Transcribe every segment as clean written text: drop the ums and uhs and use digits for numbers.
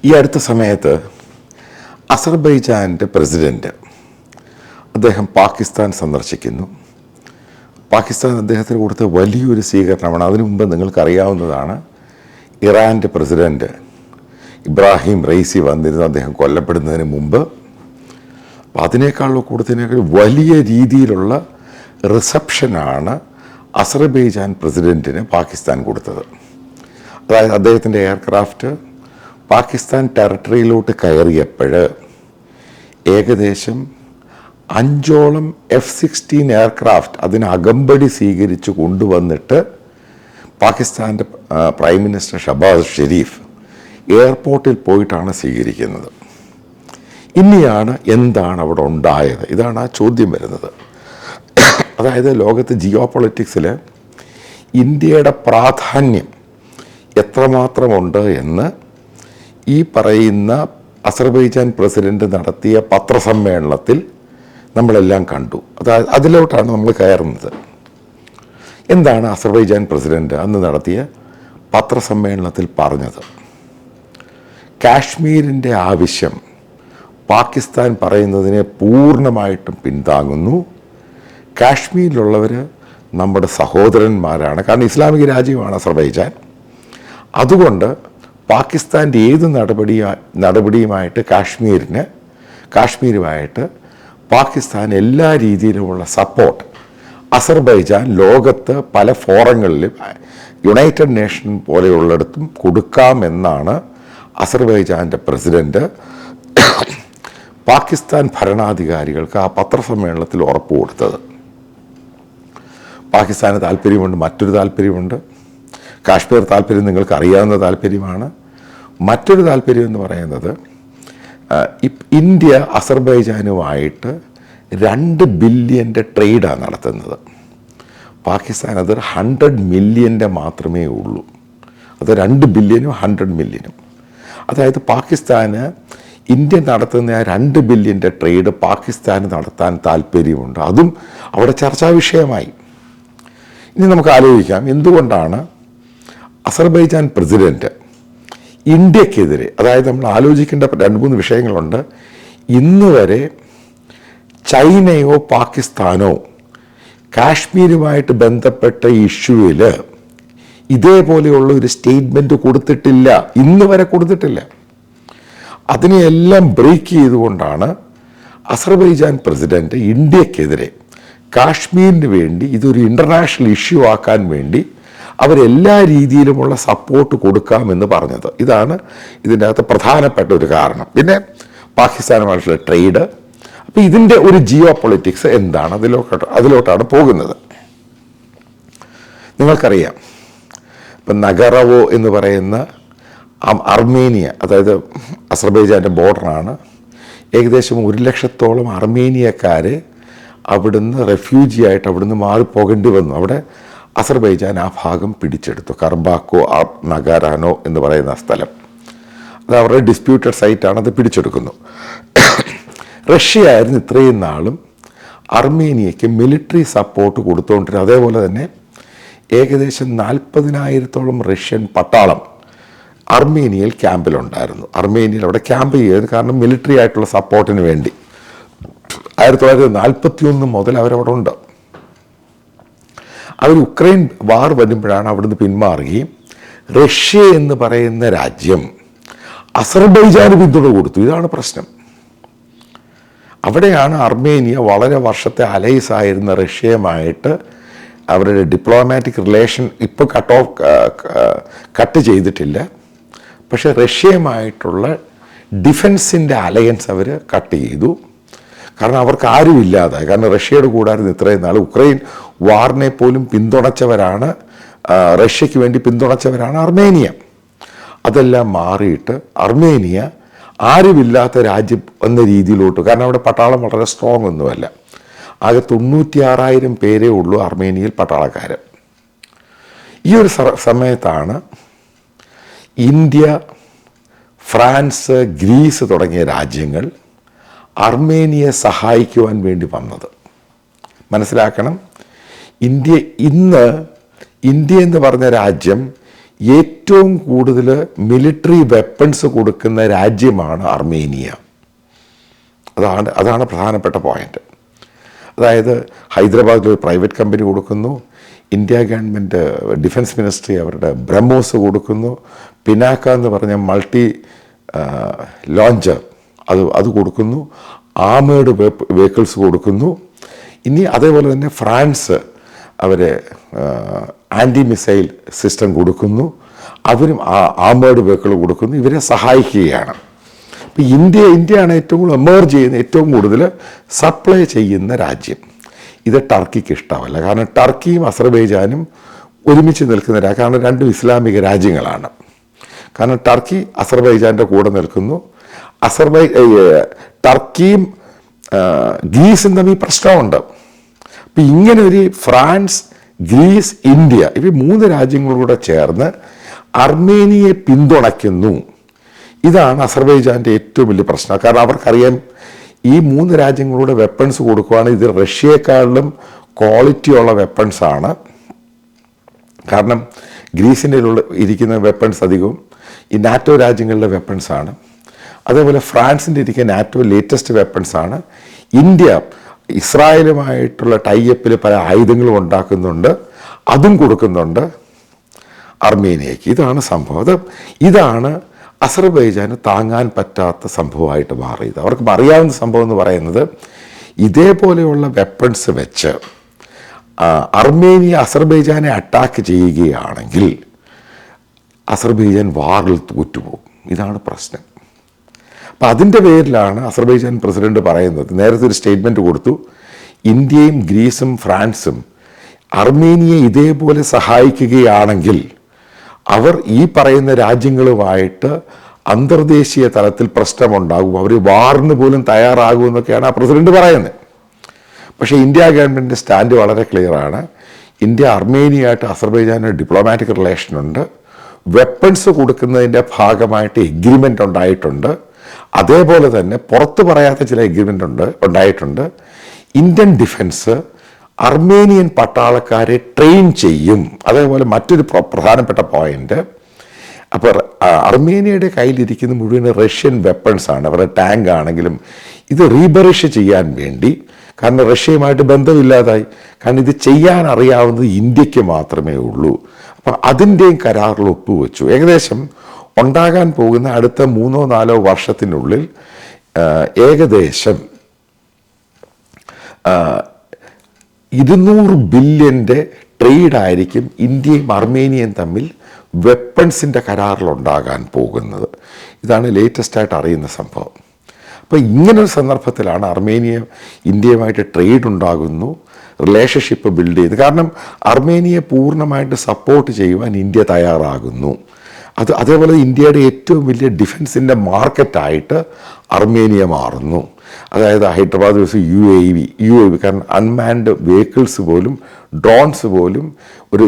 ഈ അടുത്ത സമയത്ത് അസർബൈജാൻ്റെ പ്രസിഡൻറ്റ് അദ്ദേഹം പാകിസ്ഥാൻ സന്ദർശിക്കുന്നു. പാകിസ്ഥാൻ അദ്ദേഹത്തിന് കൊടുത്ത വലിയൊരു സ്വീകരണമാണ്. അതിനു മുമ്പ് നിങ്ങൾക്കറിയാവുന്നതാണ്, ഇറാൻ്റെ പ്രസിഡൻറ്റ് ഇബ്രാഹിം റൈസി വന്നിരുന്നു അദ്ദേഹം കൊല്ലപ്പെടുന്നതിന് മുമ്പ്. അപ്പോൾ അതിനേക്കാളും കൂടുതൽ വലിയ രീതിയിലുള്ള റിസപ്ഷനാണ് അസർബൈജാൻ പ്രസിഡൻറ്റിന് പാകിസ്ഥാൻ കൊടുത്തത്. അതായത് അദ്ദേഹത്തിൻ്റെ എയർക്രാഫ്റ്റ് പാകിസ്ഥാൻ ടെറിട്ടറിയിലോട്ട് കയറിയപ്പോൾ ഏകദേശം 5ഓളം F-16 എയർക്രാഫ്റ്റ് അതിന് അകമ്പടി സ്വീകരിച്ച് കൊണ്ടുവന്നിട്ട് പാകിസ്ഥാൻ്റെ പ്രൈം മിനിസ്റ്റർ ഷഹബാസ് ഷെരീഫ് എയർപോർട്ടിൽ പോയിട്ടാണ് സ്വീകരിക്കുന്നത്. ഇനിയാണ് എന്താണ് അവിടെ ഉണ്ടായത്, ഇതാണ് ആ ചോദ്യം വരുന്നത്. അതായത് ലോകത്ത് ജിയോ പൊളിറ്റിക്സിൽ ഇന്ത്യയുടെ പ്രാധാന്യം എത്രമാത്രമുണ്ട് എന്ന് ഈ പറയുന്ന അസർബൈജാൻ പ്രസിഡന്റ് നടത്തിയ പത്രസമ്മേളനത്തിൽ നമ്മളെല്ലാം കണ്ടു. അതായത് അതിലോട്ടാണ് നമ്മൾ കയറുന്നത്. എന്താണ് അസർബൈജാൻ പ്രസിഡന്റ് അന്ന് നടത്തിയ പത്രസമ്മേളനത്തിൽ പറഞ്ഞത്? കാശ്മീരിൻ്റെ ആവശ്യം പാകിസ്ഥാൻ പറയുന്നതിനെ പൂർണ്ണമായിട്ടും പിന്താങ്ങുന്നു. കാശ്മീരിലുള്ളവർ നമ്മുടെ സഹോദരന്മാരാണ്, കാരണം ഇസ്ലാമിക രാജ്യമാണ് അസർബൈജാൻ. അതുകൊണ്ട് പാകിസ്ഥാൻ്റെ ഏത് നടപടിയുമായിട്ട് കാശ്മീരുമായിട്ട് പാകിസ്ഥാൻ എല്ലാ രീതിയിലുമുള്ള സപ്പോർട്ട് അസർബൈജാൻ ലോകത്ത് പല ഫോറങ്ങളിലും യുണൈറ്റഡ് നേഷൻ പോലെയുള്ളിടത്തും കൊടുക്കാമെന്നാണ് അസർബൈജാൻ്റെ പ്രസിഡന്റ് പാകിസ്ഥാൻ ഭരണാധികാരികൾക്ക് ആ പത്രസമ്മേളനത്തിൽ ഉറപ്പ് കൊടുത്തത്. പാകിസ്ഥാന് താല്പര്യമുണ്ട്, മറ്റൊരു താല്പര്യമുണ്ട്. കാശ്മീർ താല്പര്യം നിങ്ങൾക്ക് അറിയാവുന്ന താല്പര്യമാണ്. മറ്റൊരു താല്പര്യം എന്ന് പറയുന്നത് ഇന്ത്യ അസർബൈജാനുമായിട്ട് 2 ബില്യൻ്റെ ട്രേഡാണ് നടത്തുന്നത്. പാകിസ്ഥാൻ അത് 100 മില്യൻ്റെ മാത്രമേ ഉള്ളൂ. അത് 2 ബില്യനും 100 മില്യനും. അതായത് പാകിസ്ഥാന് ഇന്ത്യ നടത്തുന്ന ആ 2 ബില്യൻ്റെ ട്രേഡ് പാകിസ്ഥാന് നടത്താൻ താല്പര്യമുണ്ട്. അതും അവിടെ ചർച്ചാ വിഷയമായി. ഇനി നമുക്ക് ആലോചിക്കാം, എന്തുകൊണ്ടാണ് അസർബൈജാൻ പ്രസിഡന്റ് ഇന്ത്യക്കെതിരെ, അതായത് നമ്മൾ ആലോചിക്കേണ്ട 2-3 വിഷയങ്ങളുണ്ട്. ഇന്ന് വരെ ചൈനയോ പാകിസ്ഥാനോ കാശ്മീരുമായിട്ട് ബന്ധപ്പെട്ട ഇഷ്യൂവിൽ ഇതേപോലെയുള്ള ഒരു സ്റ്റേറ്റ്മെൻറ്റ് കൊടുത്തിട്ടില്ല, ഇന്ന് വരെ കൊടുത്തിട്ടില്ല. അതിനെയെല്ലാം ബ്രേക്ക് ചെയ്തുകൊണ്ടാണ് അസർബൈജാൻ പ്രസിഡന്റ് ഇന്ത്യക്കെതിരെ കാശ്മീരിന് വേണ്ടി ഇതൊരു ഇൻ്റർനാഷണൽ ഇഷ്യൂ ആക്കാൻ വേണ്ടി അവരെല്ലാ രീതിയിലുമുള്ള സപ്പോർട്ട് കൊടുക്കാമെന്ന് പറഞ്ഞത്. ഇതാണ് ഇതിൻ്റെ അകത്ത് പ്രധാനപ്പെട്ട ഒരു കാരണം. പിന്നെ പാകിസ്ഥാനുമായിട്ടുള്ള ട്രേഡ്. അപ്പോൾ ഇതിൻ്റെ ഒരു ജിയോ പൊളിറ്റിക്സ് എന്താണ്, അതിലോട്ടാണ് പോകുന്നത്. നിങ്ങൾക്കറിയാം, ഇപ്പം നഗറവോ എന്ന് പറയുന്ന അർമേനിയ, അതായത് അസർബൈജാൻ്റെ ബോർഡറാണ്. ഏകദേശം 1 ലക്ഷത്തോളം അർമേനിയക്കാരെ അവിടുന്ന് റെഫ്യൂജി ആയിട്ട് അവിടുന്ന് മാറിപ്പോകേണ്ടി വന്നു. അവിടെ അസർബൈജാൻ ആ ഭാഗം പിടിച്ചെടുത്തു. കർബാക്കോ നഗാരാനോ എന്ന് പറയുന്ന സ്ഥലം, അത് അവരുടെ ഡിസ്പ്യൂട്ടഡ് സൈറ്റാണ്, അത് പിടിച്ചെടുക്കുന്നു. റഷ്യ ആയിരുന്നു ഇത്രയും നാളും അർമേനിയയ്ക്ക് മിലിറ്ററി സപ്പോർട്ട് കൊടുത്തുകൊണ്ടിരുന്നത്. അതേപോലെ തന്നെ ഏകദേശം 40,000-ഓളം റഷ്യൻ പട്ടാളം അർമേനിയയിൽ ക്യാമ്പിലുണ്ടായിരുന്നു. അർമേനിയയിൽ അവിടെ ക്യാമ്പ് ചെയ്തത് കാരണം മിലിറ്ററി ആയിട്ടുള്ള സപ്പോർട്ടിന് വേണ്ടി. 1941 മുതൽ അവരവിടെ ഉണ്ട്. അവർ ഉക്രൈൻ വാർ വരുമ്പോഴാണ് അവിടുന്ന് പിന്മാറുകയും റഷ്യ എന്ന് പറയുന്ന രാജ്യം അസർബൈജാന് പിന്തുണ കൊടുത്തു. ഇതാണ് പ്രശ്നം. അവിടെയാണ് അർമേനിയ വളരെ വർഷത്തെ അലൈസ് ആയിരുന്ന റഷ്യയുമായിട്ട് അവരുടെ ഡിപ്ലോമാറ്റിക് റിലേഷൻ ഇപ്പോൾ കട്ട് ചെയ്തിട്ടില്ല. പക്ഷേ റഷ്യയുമായിട്ടുള്ള ഡിഫൻസിൻ്റെ അലയൻസ് അവർ കട്ട് ചെയ്തു. കാരണം അവർക്ക് ആരുമില്ലാതായി. കാരണം റഷ്യയുടെ കൂടായിരുന്നു ഇത്രയും നാൾ. ഉക്രൈൻ വാറിനെ പോലും പിന്തുണച്ചവരാണ്, റഷ്യയ്ക്ക് വേണ്ടി പിന്തുണച്ചവരാണ് അർമേനിയ. അതെല്ലാം മാറിയിട്ട് അർമേനിയ ആരുമില്ലാത്ത രാജ്യം എന്ന രീതിയിലോട്ട്, കാരണം അവിടെ പട്ടാളം വളരെ സ്ട്രോങ് ഒന്നുമല്ല. ആകെ 96,000 പേരേ ഉള്ളൂ അർമേനിയയിൽ പട്ടാളക്കാർ. ഈ ഒരു സമയത്താണ് ഇന്ത്യ, ഫ്രാൻസ്, ഗ്രീസ് തുടങ്ങിയ രാജ്യങ്ങൾ അർമേനിയയെ സഹായിക്കുവാൻ വേണ്ടി വന്നത്. മനസ്സിലാക്കണം, ഇന്ത്യ എന്ന് പറഞ്ഞ രാജ്യം ഏറ്റവും കൂടുതൽ മിലിറ്ററി വെപ്പൺസ് കൊടുക്കുന്ന രാജ്യമാണ് അർമേനിയ. അതാണ് പ്രധാനപ്പെട്ട പോയിന്റ്. അതായത് ഹൈദരാബാദിൽ ഒരു പ്രൈവറ്റ് കമ്പനി കൊടുക്കുന്നു, ഇന്ത്യ ഗവൺമെൻറ് ഡിഫൻസ് മിനിസ്ട്രി അവരുടെ ബ്രഹ്മോസ് കൊടുക്കുന്നു, പിനാക്ക എന്ന് പറഞ്ഞ മൾട്ടി ലോഞ്ചർ അത് കൊടുക്കുന്നു, ആമേഡ് വെഹിക്കിൾസ് കൊടുക്കുന്നു. ഇനി അതേപോലെ തന്നെ ഫ്രാൻസ് അവർ ആൻറ്റി മിസൈൽ സിസ്റ്റം കൊടുക്കുന്നു, അവരും ആമേഡ് വെഹിക്കിൾ കൊടുക്കുന്നു, ഇവരെ സഹായിക്കുകയാണ്. അപ്പോൾ ഇന്ത്യയാണ് ഏറ്റവും കൂടുതൽ എമേർജ് ചെയ്യുന്ന, ഏറ്റവും കൂടുതൽ സപ്ലൈ ചെയ്യുന്ന രാജ്യം. ഇത് ടർക്കിക്ക് ഇഷ്ടമല്ല. കാരണം ടർക്കിയും അസർബൈജാനും ഒരുമിച്ച് നിൽക്കുന്ന കാരണം രണ്ടും ഇസ്ലാമിക രാജ്യങ്ങളാണ്. കാരണം ടർക്കി അസർബൈജാൻ്റെ കൂടെ നിൽക്കുന്നു. ടർക്കിയും ഗ്രീസും തമ്മിൽ പ്രശ്നമുണ്ട്. അപ്പം ഇങ്ങനെ ഒരു ഫ്രാൻസ്, ഗ്രീസ്, ഇന്ത്യ ഇവ 3 രാജ്യങ്ങളൂടെ ചേർന്ന് അർമേനിയയെ പിന്തുണയ്ക്കുന്നു. ഇതാണ് അസർബൈജാൻ്റെ ഏറ്റവും വലിയ പ്രശ്നം. കാരണം അവർക്കറിയാം ഈ 3 രാജ്യങ്ങളൂടെ വെപ്പൺസ് കൊടുക്കുകയാണ്, ഇത് റഷ്യയെക്കാളിലും ക്വാളിറ്റിയുള്ള വെപ്പൺസാണ്. കാരണം ഗ്രീസിൻ്റെ ഇരിക്കുന്ന വെപ്പൺസ് അധികവും ഈ നാറ്റോ രാജ്യങ്ങളിലെ വെപ്പൺസാണ്. അതേപോലെ ഫ്രാൻസിൻ്റെ ഇരിക്കുന്ന നാറ്റോ ലേറ്റസ്റ്റ് വെപ്പൺസാണ്. ഇന്ത്യ ഇസ്രായേലുമായിട്ടുള്ള ടൈഅപ്പിൽ പല ആയുധങ്ങളും ഉണ്ടാക്കുന്നുണ്ട്, അതും കൊടുക്കുന്നുണ്ട് അർമേനിയയ്ക്ക്. ഇതാണ് സംഭവം. ഇതാണ് അസർബൈജാന് താങ്ങാൻ പറ്റാത്ത സംഭവമായിട്ട് മാറിയത്. അവർക്ക് അറിയാവുന്ന സംഭവം എന്ന് പറയുന്നത് ഇതേപോലെയുള്ള വെപ്പൺസ് വെച്ച് അർമേനിയ അസർബൈജാനെ അറ്റാക്ക് ചെയ്യുകയാണെങ്കിൽ അസർബൈജാൻ വാറിൽ തോറ്റുപോകും. ഇതാണ് പ്രശ്നം. അപ്പം അതിൻ്റെ പേരിലാണ് അസർബൈജാൻ പ്രസിഡന്റ് പറയുന്നത്, നേരത്തെ ഒരു സ്റ്റേറ്റ്മെൻറ്റ് കൊടുത്തു, ഇന്ത്യയും ഗ്രീസും ഫ്രാൻസും അർമേനിയയെ ഇതേപോലെ സഹായിക്കുകയാണെങ്കിൽ അവർ ഈ പറയുന്ന രാജ്യങ്ങളുമായിട്ട് അന്തർദേശീയ തലത്തിൽ പ്രശ്നമുണ്ടാകും, അവർ വാറിന് പോലും തയ്യാറാകുമെന്നൊക്കെയാണ് ആ പ്രസിഡന്റ് പറയുന്നത്. പക്ഷേ ഇന്ത്യ ഗവൺമെൻറ്റിൻ്റെ സ്റ്റാൻഡ് വളരെ ക്ലിയറാണ്. ഇന്ത്യ അർമേനിയയായിട്ട് അസർബൈജാന് ഡിപ്ലോമാറ്റിക് റിലേഷനുണ്ട്, വെപ്പൺസ് കൊടുക്കുന്നതിൻ്റെ ഭാഗമായിട്ട് എഗ്രിമെൻ്റ് ഉണ്ടായിട്ടുണ്ട്, അതേപോലെ തന്നെ പുറത്ത് പറയാത്ത ചില എഗ്രിമെൻ്റ് ഉണ്ടായിട്ടുണ്ട്. ഇന്ത്യൻ ഡിഫൻസ് അർമേനിയൻ പട്ടാളക്കാരെ ട്രെയിൻ ചെയ്യും. അതേപോലെ മറ്റൊരു പ്രധാനപ്പെട്ട പോയിന്റ്, അപ്പോൾ അർമേനിയയുടെ കയ്യിലിരിക്കുന്ന മുഴുവൻ റഷ്യൻ വെപ്പൺസാണ്. അവരുടെ ടാങ്ക് ആണെങ്കിലും ഇത് റീബറിഷ് ചെയ്യാൻ വേണ്ടി, കാരണം റഷ്യയുമായിട്ട് ബന്ധമില്ലാതായി, കാരണം ഇത് ചെയ്യാൻ അറിയാവുന്നത് ഇന്ത്യക്ക് മാത്രമേ ഉള്ളൂ. അപ്പം അതിൻ്റെയും കരാറിൽ ഒപ്പുവെച്ചു. ഏകദേശം ഉണ്ടാകാൻ പോകുന്ന അടുത്ത 3-4 വർഷത്തിനുള്ളിൽ ഏകദേശം 200 ബില്യൻ്റെ ട്രേഡായിരിക്കും ഇന്ത്യയും അർമേനിയയും തമ്മിൽ വെപ്പൺസിൻ്റെ കരാറിലുണ്ടാകാൻ പോകുന്നത്. ഇതാണ് ലേറ്റസ്റ്റായിട്ട് അറിയുന്ന സംഭവം. അപ്പോൾ ഇങ്ങനൊരു സന്ദർഭത്തിലാണ് അർമേനിയ ഇന്ത്യയുമായിട്ട് ട്രേഡ് ഉണ്ടാകുന്നു, റിലേഷൻഷിപ്പ് ബിൽഡ് ചെയ്ത്. കാരണം അർമേനിയയെ പൂർണ്ണമായിട്ട് സപ്പോർട്ട് ചെയ്യുവാൻ ഇന്ത്യ തയ്യാറാകുന്നു. അതേപോലെ ഇന്ത്യയുടെ ഏറ്റവും വലിയ ഡിഫൻസിൻ്റെ മാർക്കറ്റായിട്ട് അർമേനിയ മാറുന്നു. അതായത് ഹൈദരാബാദ് വെച്ച് UAV കാരണം അൺമാൻഡ് വെഹിക്കിൾസ് പോലും ഡ്രോൺസ് പോലും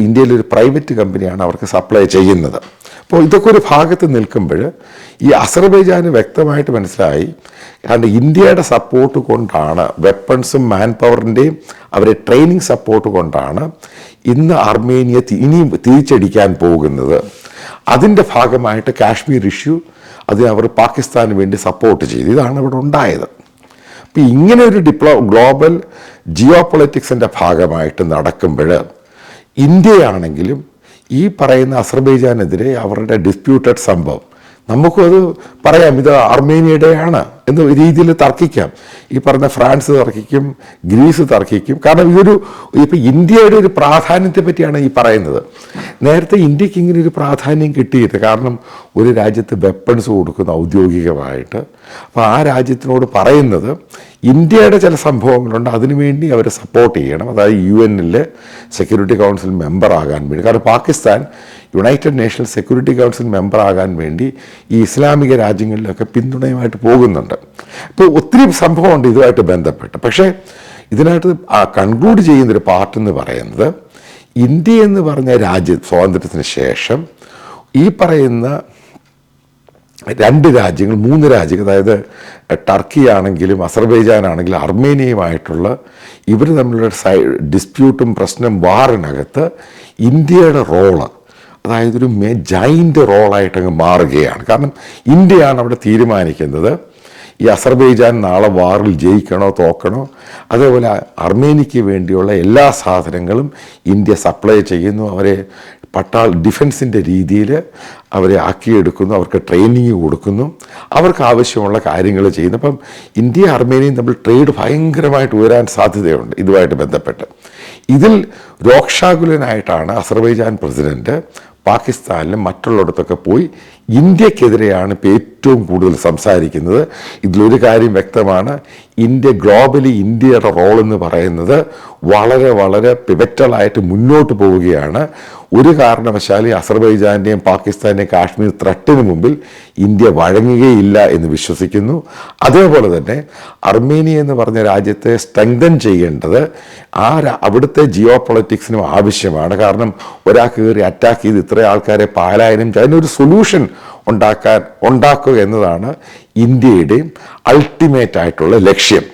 ഇന്ത്യയിലൊരു പ്രൈവറ്റ് കമ്പനിയാണ് അവർക്ക് സപ്ലൈ ചെയ്യുന്നത്. അപ്പോൾ ഇതൊക്കെ ഒരു ഭാഗത്ത് നിൽക്കുമ്പോൾ ഈ അസർബൈജാന് വ്യക്തമായിട്ട് മനസ്സിലായി, കാരണം ഇന്ത്യയുടെ സപ്പോർട്ട് കൊണ്ടാണ്, വെപ്പൺസും മാൻ പവറിൻ്റെയും അവരെ ട്രെയിനിങ് സപ്പോർട്ട് കൊണ്ടാണ് ഇന്ന് അർമേനിയ ഇനിയും തിരിച്ചടിക്കാൻ പോകുന്നത്. അതിൻ്റെ ഭാഗമായിട്ട് കാശ്മീർ ഇഷ്യൂ അതിന് അവർ പാകിസ്ഥാന് വേണ്ടി സപ്പോർട്ട് ചെയ്തു. ഇതാണ് ഇവിടെ ഉണ്ടായത്. അപ്പം ഇങ്ങനെ ഒരു ഗ്ലോബൽ ജിയോ പൊളിറ്റിക്സിൻ്റെ ഭാഗമായിട്ട് നടക്കുമ്പോൾ ഇന്ത്യയാണെങ്കിലും ഈ പറയുന്ന അസർബൈജാനെതിരെ അവരുടെ ഡിസ്പ്യൂട്ടഡ് സംഭവം, നമുക്കും അത് പറയാം, ഇത് അർമേനിയയുടെയാണ് എന്ന രീതിയിൽ തർക്കിക്കാം. ഈ പറഞ്ഞ ഫ്രാൻസ് തർക്കിക്കും, ഗ്രീസ് തർക്കിക്കും. കാരണം ഇപ്പം ഇന്ത്യയുടെ ഒരു പ്രാധാന്യത്തെ പറ്റിയാണ് ഈ പറയുന്നത്. നേരത്തെ ഇന്ത്യക്ക് ഇങ്ങനെ ഒരു പ്രാധാന്യം കിട്ടിയിട്ട്, കാരണം ഒരു രാജ്യത്ത് വെപ്പൺസ് കൊടുക്കുന്ന ഔദ്യോഗികമായിട്ട്, അപ്പോൾ ആ രാജ്യത്തിനോട് പറയുന്നത് ഇന്ത്യയുടെ ചില സംഭവങ്ങളുണ്ട്, അതിനുവേണ്ടി അവർ സപ്പോർട്ട് ചെയ്യണം. അതായത് UN സെക്യൂരിറ്റി കൗൺസിൽ മെമ്പർ ആകാൻ വേണ്ടി. കാരണം Pakistan United Nations security council member ആകാൻ വേണ്ടി ഈ ഇസ്ലാമിക രാജ്യങ്ങളിലൊക്കെ പിന്തുണയുമായിട്ട് പോകുന്നുണ്ട്. ഇപ്പോൾ ഒത്തിരി സംഭവമുണ്ട് ഇതുമായിട്ട് ബന്ധപ്പെട്ട്. പക്ഷേ ഇതിനായിട്ട് കൺക്ലൂഡ് ചെയ്യുന്നൊരു പാർട്ട് എന്ന് പറയുന്നത്, ഇന്ത്യ എന്ന് പറഞ്ഞ സ്വാതന്ത്ര്യത്തിന് ശേഷം ഈ പറയുന്ന 2 രാജ്യങ്ങൾ 3 രാജ്യങ്ങൾ, അതായത് ടർക്കി ആണെങ്കിലും അസർബൈജാൻ ആണെങ്കിലും അർമേനിയയുമായിട്ടുള്ള ഇവർ തമ്മിലുള്ള ഡിസ്പ്യൂട്ടും പ്രശ്നം വാറിനകത്ത് ഇന്ത്യയുടെ റോള് അതായത് ഒരു ജൈൻ്റ് റോളായിട്ടങ്ങ് മാറുകയാണ്. കാരണം ഇന്ത്യയാണ് അവിടെ തീരുമാനിക്കുന്നത് ഈ അസർബൈജാൻ നാളെ വാറിൽ ജയിക്കണോ തോക്കണോ. അതേപോലെ അർമേനിയയ്ക്ക് വേണ്ടിയുള്ള എല്ലാ സാധനങ്ങളും ഇന്ത്യ സപ്ലൈ ചെയ്യുന്നു. അവരെ ഡിഫൻസിൻ്റെ രീതിയിൽ അവരെ ആക്കിയെടുക്കുന്നു, അവർക്ക് ട്രെയിനിങ് കൊടുക്കുന്നു, അവർക്ക് ആവശ്യമുള്ള കാര്യങ്ങൾ ചെയ്യുന്നു. അപ്പം ഇന്ത്യ അർമേനിയയും തമ്മിൽ ട്രേഡ് ഭയങ്കരമായിട്ട് ഉയരാൻ സാധ്യതയുണ്ട് ഇതുമായിട്ട് ബന്ധപ്പെട്ട്. ഇതിൽ രോക്ഷാകുലനായിട്ടാണ് അസർബൈജാൻ പ്രസിഡന്റ് പാകിസ്ഥാനിലും മറ്റുള്ളിടത്തൊക്കെ പോയി ഇന്ത്യക്കെതിരെയാണ് ഇപ്പോൾ ഏറ്റവും കൂടുതൽ സംസാരിക്കുന്നത്. ഇതിലൊരു കാര്യം വ്യക്തമാണ്, ഗ്ലോബലി ഇന്ത്യയുടെ റോൾ എന്ന് പറയുന്നത് വളരെ വളരെ പിവറ്റലായിട്ട് മുന്നോട്ട് പോവുകയാണ്. ഒരു കാരണവശാലും അസർബൈജാൻ്റെയും പാകിസ്ഥാൻ്റെയും കാശ്മീർ ത്രട്ടിന് മുമ്പിൽ ഇന്ത്യ വഴങ്ങുകയില്ല എന്ന് വിശ്വസിക്കുന്നു. അതേപോലെ തന്നെ അർമേനിയ എന്ന് പറഞ്ഞ രാജ്യത്തെ സ്ട്രെങ്തൻ ചെയ്യേണ്ടത് അവിടുത്തെ ജിയോ പൊളിറ്റിക്സിനും ആവശ്യമാണ്. കാരണം ഒരാൾക്ക് കയറി അറ്റാക്ക് ചെയ്ത് ഇത്ര ആൾക്കാരെ പാലായനം അതിനൊരു സൊല്യൂഷൻ ഉണ്ടാക്കുക എന്നതാണ് ഇന്ത്യയുടെയും അൾട്ടിമേറ്റ് ആയിട്ടുള്ള ലക്ഷ്യം.